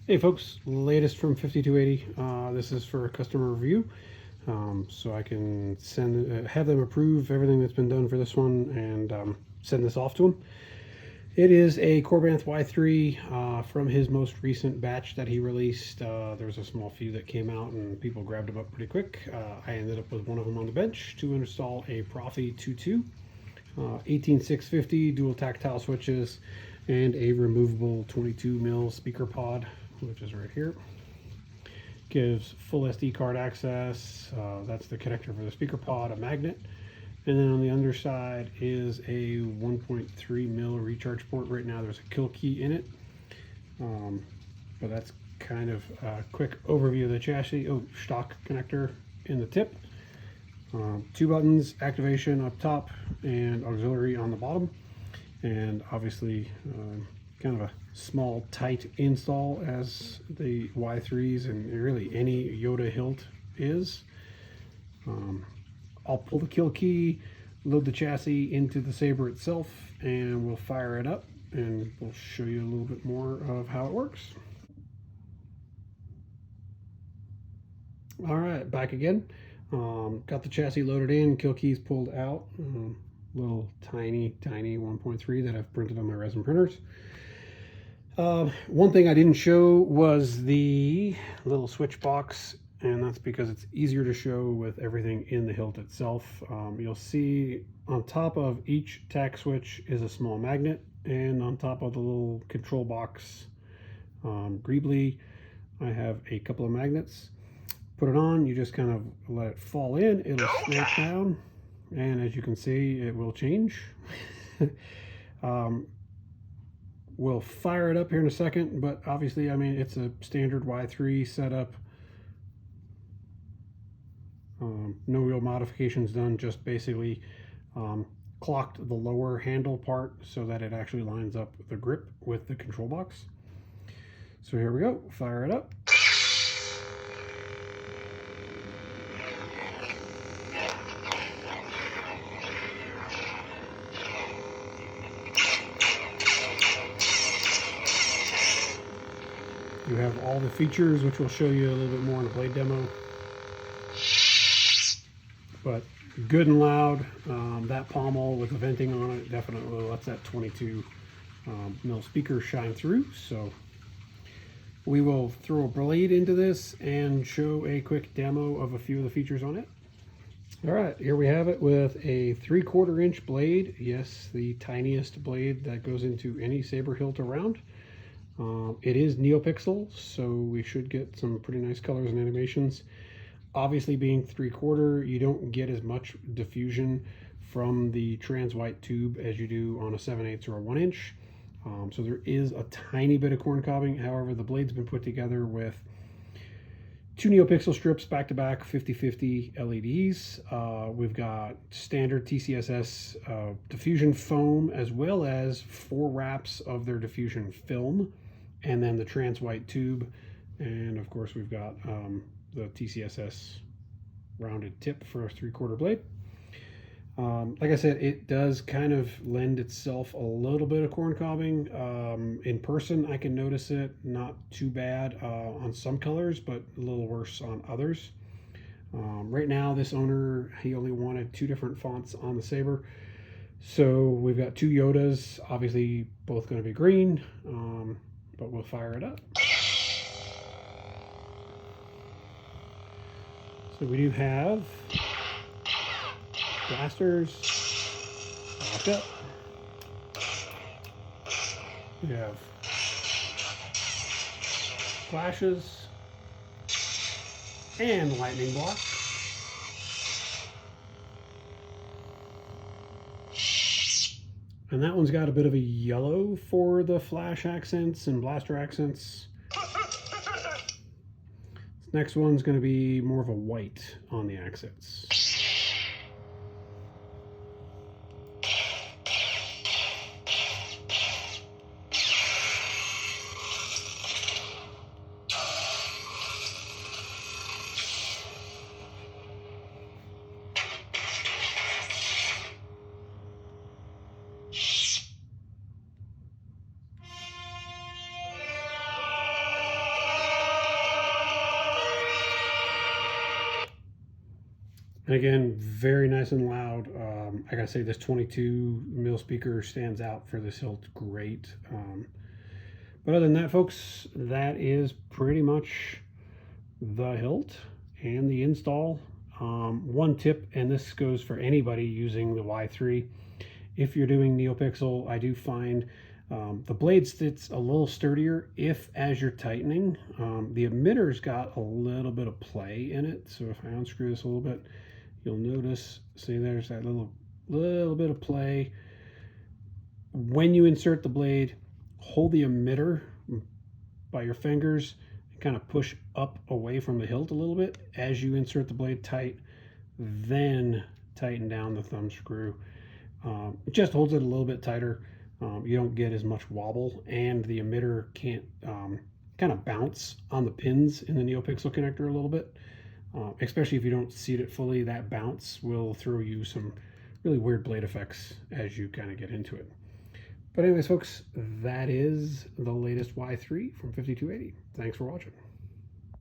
Hey folks, latest from 5280. This is for a customer review, so I can have them approve everything that's been done for this one and send this off to them. It is a Korbanth Y3 from his most recent batch that he released. There's a small few that came out and people grabbed them up pretty quick. I ended up with one of them on the bench to install a Proffie 2.2, 18650 dual tactile switches, and a removable 22mm speaker pod, which is right here. Gives full SD card access. That's the connector for the speaker pod, a magnet. And then on the underside is a 1.3mm recharge port. Right now there's a kill key in it. But that's kind of a quick overview of the chassis. Oh, stock connector in the tip. 2 buttons, activation up top and auxiliary on the bottom. And obviously kind of a small, tight install as the Y3s and really any Yoda hilt is. I'll pull the kill key, load the chassis into the Saber itself, and we'll fire it up and we'll show you a little bit more of how it works. All right, back again. Got the chassis loaded in, kill keys pulled out. Little tiny 1.3 that I've printed on my resin printers. One thing I didn't show was the little switch box, and that's because it's easier to show with everything in the hilt itself. You'll see on top of each tack switch is a small magnet, and on top of the little control box greebly I have a couple of magnets. Put it on, you just kind of let it fall in, it'll snap down, and as you can see it will change. We'll fire it up here in a second, but obviously, I mean, it's a standard Y3 setup. No real modifications done, just basically clocked the lower handle part so that it actually lines up the grip with the control box. So here we go, fire it up. You have all the features, which we'll show you a little bit more in the blade demo. But good and loud. That pommel with the venting on it definitely lets that 22 mil speaker shine through. So we will throw a blade into this and show a quick demo of a few of the features on it. All right, here we have it with a 3/4 inch blade. Yes, the tiniest blade that goes into any saber hilt around. It is NPXL, so we should get some pretty nice colors and animations. Obviously, being 3/4, you don't get as much diffusion from the trans white tube as you do on a 7/8 or a 1 inch. So there is a tiny bit of corn cobbing. However, the blade's been put together with 2 NPXL strips back to back, 50/50 LEDs. We've got standard TCSS diffusion foam, as well as 4 wraps of their diffusion film, and then the trans white tube. And of course, we've got the TCSS rounded tip for a 3/4 blade. Like I said, it does kind of lend itself a little bit of corn cobbing. In person, I can notice it, not too bad on some colors, but a little worse on others. Right now, this owner, he only wanted 2 different fonts on the Saber. So we've got 2 Yodas, obviously both going to be green, but we'll fire it up. So we do have blasters, backup. We have flashes and lightning block. And that one's got a bit of a yellow for the flash accents and blaster accents. This next one's going to be more of a white on the accents. And again, very nice and loud. I gotta say, this 22 mil speaker stands out for this hilt great. But other than that, folks, that is pretty much the hilt and the install. One tip, and this goes for anybody using the Y3, if you're doing NeoPixel, I do find the blade sits a little sturdier if, as you're tightening, the emitter's got a little bit of play in it. So if I unscrew this a little bit, you'll notice, see, there's that little bit of play. When you insert the blade, hold the emitter by your fingers and kind of push up away from the hilt a little bit as you insert the blade tight, then tighten down the thumb screw. It just holds it a little bit tighter. You don't get as much wobble, and the emitter can't kind of bounce on the pins in the NeoPixel connector a little bit. Especially if you don't seat it fully, that bounce will throw you some really weird blade effects as you kind of get into it. But anyways, folks, that is the latest Y3 from 5280. Thanks for watching.